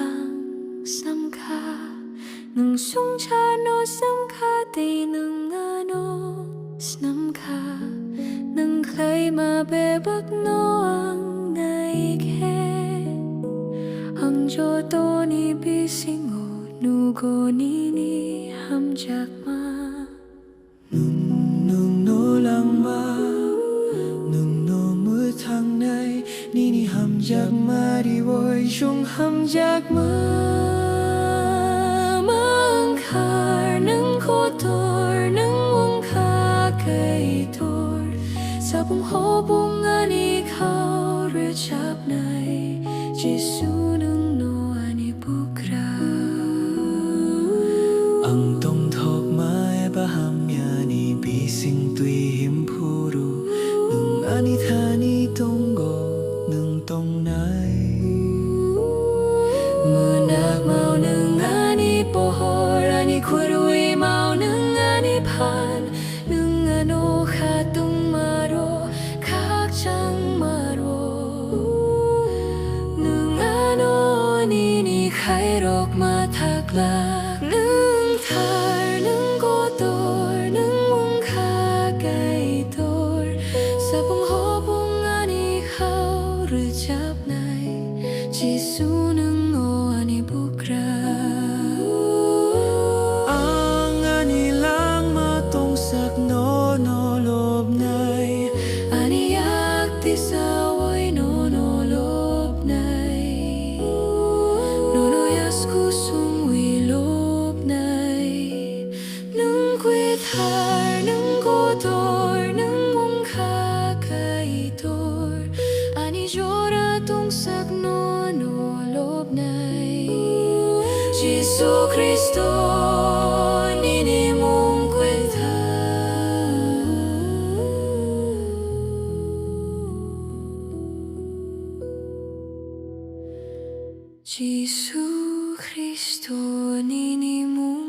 lang samka nung sungcha no samka di nung ano snamka nung clay mabebak no ang naike ang joto ni bisingo nugo ni hamjakma nung no lang ma nung no mu thang nay ni ni hamjak ma di voi chung hamjak ma mangkar nang kotor nang wangka kay tor sa hobong ani kau recap nay Jesu nung no ani bukra ang tong thok mai baham ya ni bising tui him phuru nung ani thani tonggo nung tong nai munak mau nung ani pohor ani kurui mau nung ani pan nung ano khatung maro kakchang maro nung ano ni khairok mataklak nung thar nung kotor nung mungkha gaitor sa hobong ani kau recap nai Jesu nung o ani bukra ang ani lang matong sak no no lob nai ani yak ti saway no lob nai no yas kusung wi lob nai nung kwit har nung kotor nung mungkha kaitor ani jora tong sak no lob nai Jesu Kristo nini mong kwenta Jesu Kristo nini mong